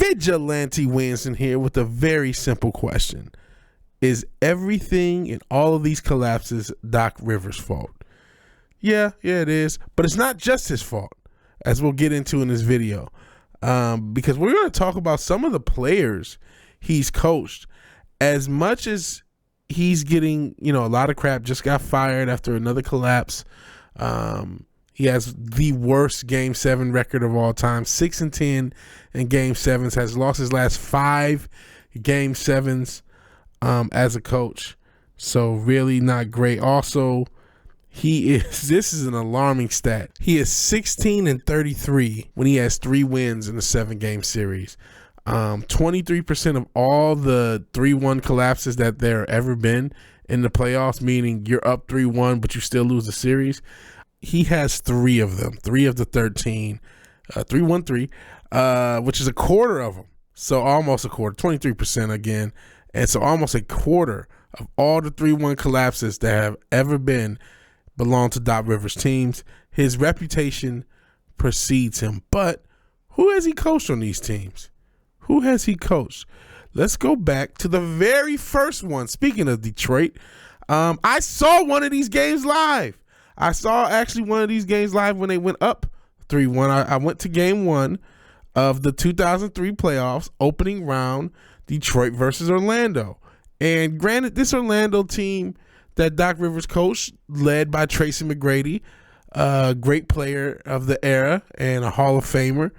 VigilanteWilliamson here with a very simple question. Is everything in all of these collapses Doc Rivers' fault? Yeah, it is. But it's not just his fault, as we'll get into in this video. Because we're going to talk about some of the players he's coached. As much as he's getting, a lot of crap, just got fired after another collapse. He has the worst Game 7 record of all time, 6-10 in Game 7s, has lost his last 5 Game 7s as a coach. So really not great. Also, this is an alarming stat. He is 16-33 when he has 3 wins in a 7-game series. 23% of all the 3-1 collapses that there ever been in the playoffs, meaning you're up 3-1 but you still lose the series. He has 3 of them, 3 of the 13, 3-1-3, which is a quarter of them. So almost a quarter, 23% again. And so almost a quarter of all the 3-1 collapses that have ever been belong to Doc Rivers teams. His reputation precedes him. But who has he coached on these teams? Who has he coached? Let's go back to the very first one. Speaking of Detroit, I saw one of these games live. I saw actually one of these games live when they went up 3-1. I went to game 1 of the 2003 playoffs, opening round, Detroit versus Orlando. And granted, this Orlando team that Doc Rivers coached, led by Tracy McGrady, a great player of the era and a Hall of Famer.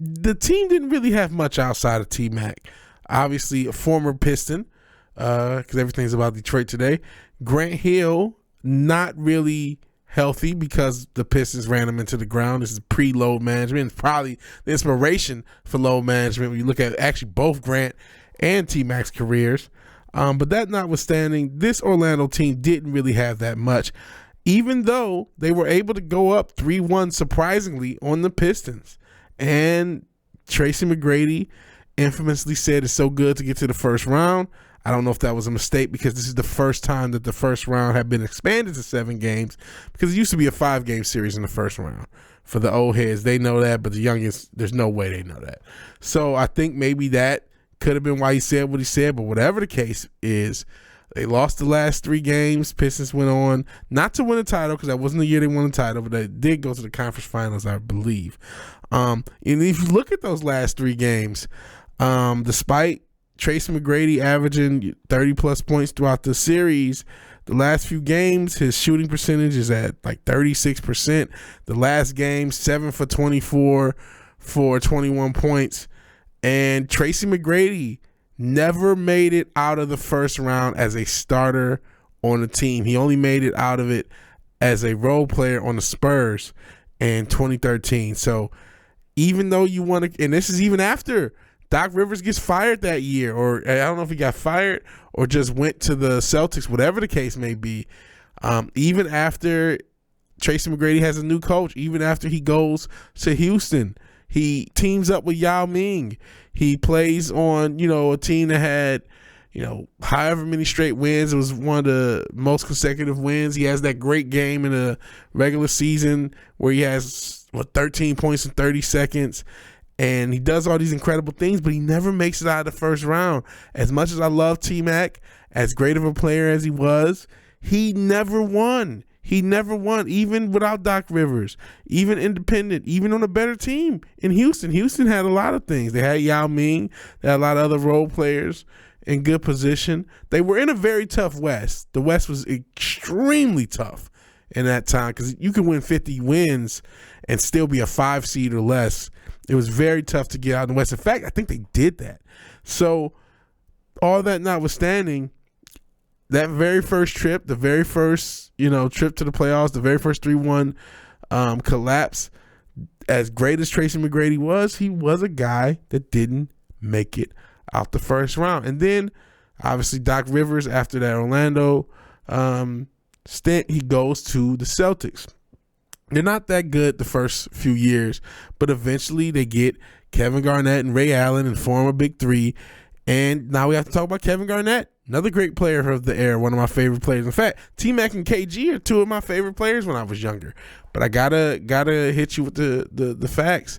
The team didn't really have much outside of T-Mac. Obviously, a former Piston, because everything's about Detroit today. Grant Hill, not really healthy because the Pistons ran him into the ground. This is pre-load management. It's probably the inspiration for load management when you look at actually both Grant and T-Mac's careers. But that notwithstanding, this Orlando team didn't really have that much, even though they were able to go up 3-1 surprisingly on the Pistons. And Tracy McGrady infamously said it's so good to get to the first round. I don't know if that was a mistake because this is the first time that the first round had been expanded to 7 games, because it used to be a 5-game series in the first round. For the old heads, they know that, but the youngest, there's no way they know that. So I think maybe that could have been why he said what he said, but whatever the case is, they lost the last 3 games. Pistons went on not to win a title because that wasn't the year they won the title, but they did go to the conference finals, I believe. And if you look at those last 3 games, despite Tracy McGrady averaging 30-plus points throughout the series, the last few games, his shooting percentage is at like 36%. The last game, 7 for 24 for 21 points. And Tracy McGrady never made it out of the first round as a starter on the team. He only made it out of it as a role player on the Spurs in 2013. So even though you want to, and this is even after Doc Rivers gets fired that year, or I don't know if he got fired or just went to the Celtics, whatever the case may be, even after Tracy McGrady has a new coach, even after he goes to Houston, he teams up with Yao Ming. He plays on, a team that had, however many straight wins. It was one of the most consecutive wins. He has that great game in the regular season where he has 13 points in 30 seconds. And he does all these incredible things, but he never makes it out of the first round. As much as I love T-Mac, as great of a player as he was, he never won. He never won, even without Doc Rivers, even independent, even on a better team in Houston. Houston had a lot of things. They had Yao Ming. They had a lot of other role players in good position. They were in a very tough West. The West was extremely tough in that time because you can win 50 wins and still be a 5 seed or less. It was very tough to get out in the West. In fact, I think they did that. So all that notwithstanding, that very first trip, the very first, trip to the playoffs, the very first 3-1 collapse, as great as Tracy McGrady was, he was a guy that didn't make it out the first round. And then, obviously, Doc Rivers, after that Orlando stint, he goes to the Celtics. They're not that good the first few years, but eventually they get Kevin Garnett and Ray Allen and form a big 3. And now we have to talk about Kevin Garnett, another great player of the era, one of my favorite players. In fact, T-Mac and KG are 2 of my favorite players when I was younger. But I gotta hit you with the facts.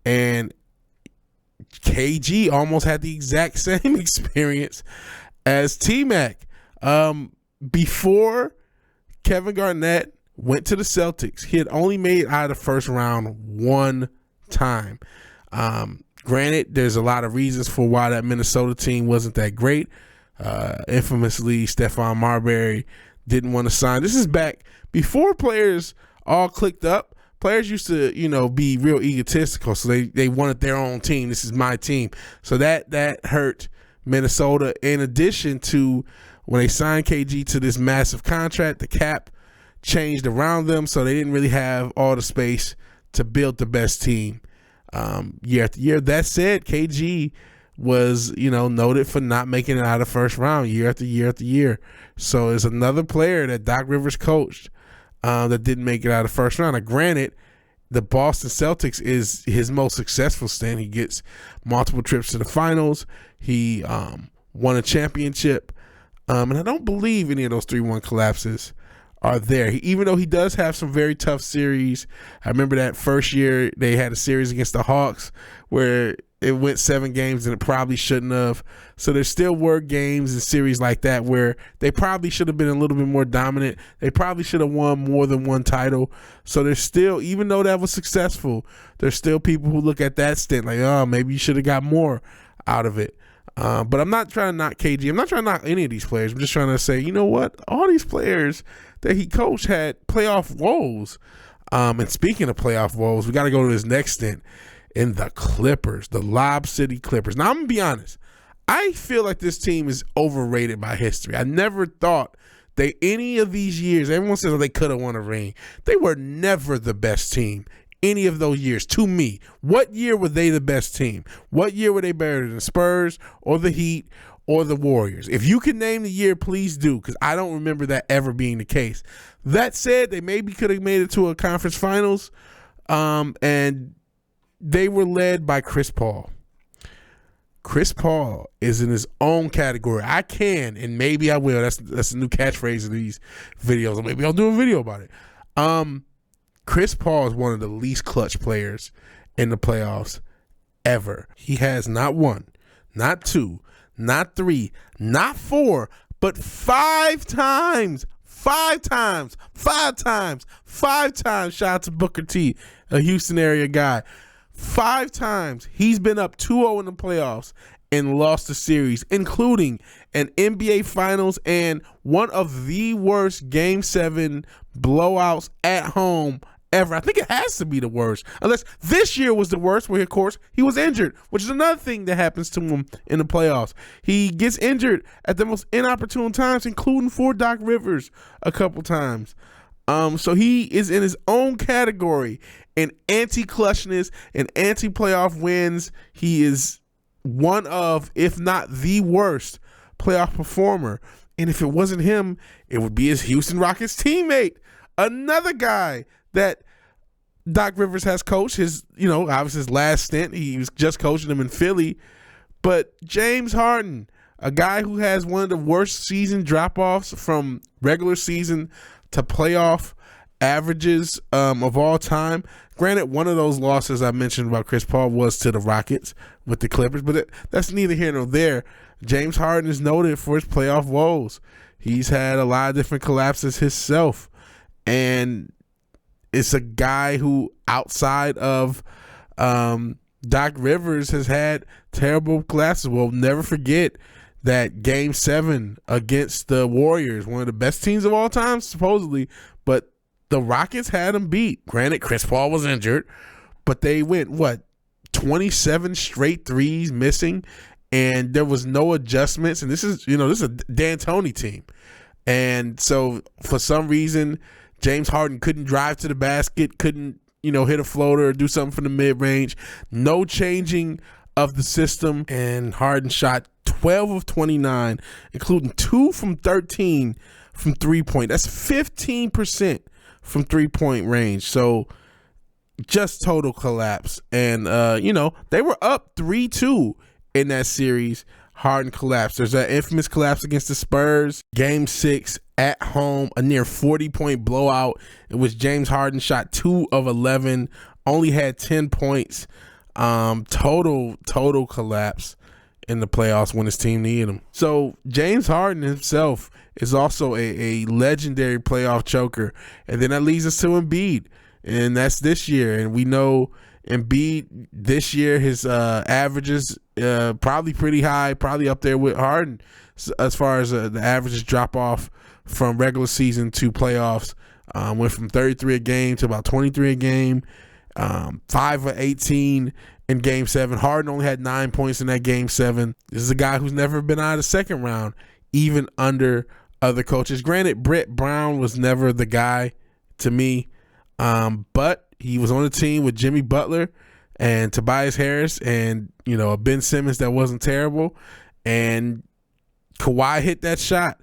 And KG almost had the exact same experience as T-Mac. Before Kevin Garnett went to the Celtics, he had only made out of the first round one time. Granted, there's a lot of reasons for why that Minnesota team wasn't that great. Infamously, Stephon Marbury didn't want to sign. This is back before players all clicked up. Players used to, be real egotistical, so they wanted their own team. This is my team. So that hurt Minnesota. In addition to when they signed KG to this massive contract, the cap changed around them, so they didn't really have all the space to build the best team year after year. That said, KG was, noted for not making it out of the first round year after year after year. So it's another player that Doc Rivers coached that didn't make it out of the first round. Now, granted, the Boston Celtics is his most successful stint. He gets multiple trips to the finals. He won a championship. And I don't believe any of those 3-1 collapses are there. Even though he does have some very tough series. I remember that first year they had a series against the Hawks where it went 7 games and it probably shouldn't have. So there still were games and series like that where they probably should have been a little bit more dominant. They probably should have won more than one title. So there's still, even though that was successful, there's still people who look at that stint like, oh, maybe you should have got more out of it. But I'm not trying to knock KG. I'm not trying to knock any of these players. I'm just trying to say, you know what? All these players that he coached had playoff woes. And speaking of playoff woes, we got to go to his next stint in the Clippers, the Lob City Clippers. Now, I'm going to be honest. I feel like this team is overrated by history. I never thought they, any of these years, everyone says they could have won a ring. They were never the best team any of those years to me. What year were they the best team? What year were they better than the Spurs or the Heat or the Warriors? If you can name the year, please do, because I don't remember that ever being the case. That said, they maybe could have made it to a conference finals, and they were led by Chris Paul. Chris Paul is in his own category. I can, and maybe I will. That's a new catchphrase in these videos. Or maybe I'll do a video about it. Chris Paul is one of the least clutch players in the playoffs ever. He has not 1, not 2, not 3, not 4, but 5 times. 5 times. 5 times. 5 times. Shout out to Booker T, a Houston area guy. 5 times he's been up 2-0 in the playoffs and lost the series, including an NBA Finals and one of the worst Game 7 blowouts at home ever. I think it has to be the worst, unless this year was the worst, where, of course, he was injured, which is another thing that happens to him in the playoffs. He gets injured at the most inopportune times, including for Doc Rivers a couple times. So he is in his own category in anti-clutchness and anti-playoff wins. He is one of, if not the worst, playoff performer. And if it wasn't him, it would be his Houston Rockets teammate, another guy that Doc Rivers has coached. Obviously his last stint, he was just coaching him in Philly. But James Harden, a guy who has one of the worst season drop-offs from regular season to playoff averages of all time. Granted, one of those losses I mentioned about Chris Paul was to the Rockets with the Clippers, but that's neither here nor there. James Harden is noted for his playoff woes. He's had a lot of different collapses himself, and it's a guy who, outside of Doc Rivers, has had terrible collapses. We'll never forget that Game 7 against the Warriors, one of the best teams of all time, supposedly, but the Rockets had them beat. Granted, Chris Paul was injured, but they went, 27 straight threes missing, and there was no adjustments. And this is a D'Antoni team. And so for some reason, James Harden couldn't drive to the basket, couldn't, hit a floater or do something from the mid-range. No changing of the system, and Harden shot 12 of 29, including 2 from 13 from three-point. That's 15% from three-point range. So just total collapse. And, they were up 3-2 in that series. Harden collapsed. There's that infamous collapse against the Spurs. Game 6 at home, a near 40-point blowout in which James Harden shot 2 of 11, only had 10 points. Total collapse in the playoffs when his team needed him. So James Harden himself is also a legendary playoff choker. And then that leads us to Embiid, and that's this year. And we know Embiid this year, his averages probably pretty high, probably up there with Harden as far as the averages drop off from regular season to playoffs. Went from 33 a game to about 23 a game, 5 of 18 in Game 7. Harden only had 9 points in that Game 7. This is a guy who's never been out of the second round, even under other coaches. Granted, Brett Brown was never the guy to me, but he was on the team with Jimmy Butler and Tobias Harris and, a Ben Simmons that wasn't terrible. And Kawhi hit that shot.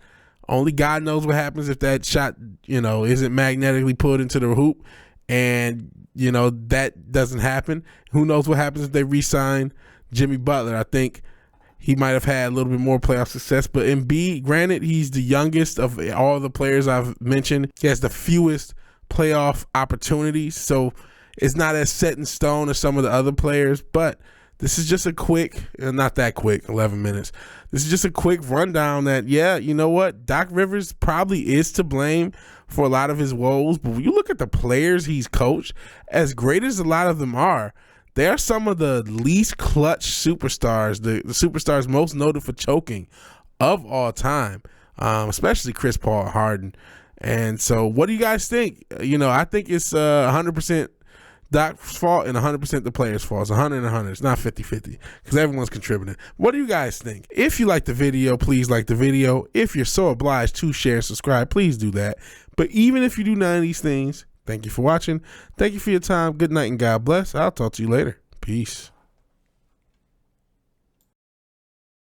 Only God knows what happens if that shot, isn't magnetically pulled into the hoop. And, that doesn't happen. Who knows what happens if they re-sign Jimmy Butler? I think he might have had a little bit more playoff success. But Embiid, granted, he's the youngest of all the players I've mentioned. He has the fewest playoff opportunities. So it's not as set in stone as some of the other players. But this is just a quick, not that quick, 11 minutes. This is just a quick rundown that, you know what? Doc Rivers probably is to blame for a lot of his woes. But when you look at the players he's coached, as great as a lot of them are, they are some of the least clutch superstars, the superstars most noted for choking of all time, especially Chris Paul, Harden. And so what do you guys think? I think it's 100% Doc's fault and 100% the player's fault. It's 100 and 100. It's not 50-50 because everyone's contributing. What do you guys think? If you like the video, please like the video. If you're so obliged to share and subscribe, please do that. But even if you do none of these things, thank you for watching. Thank you for your time. Good night and God bless. I'll talk to you later. Peace.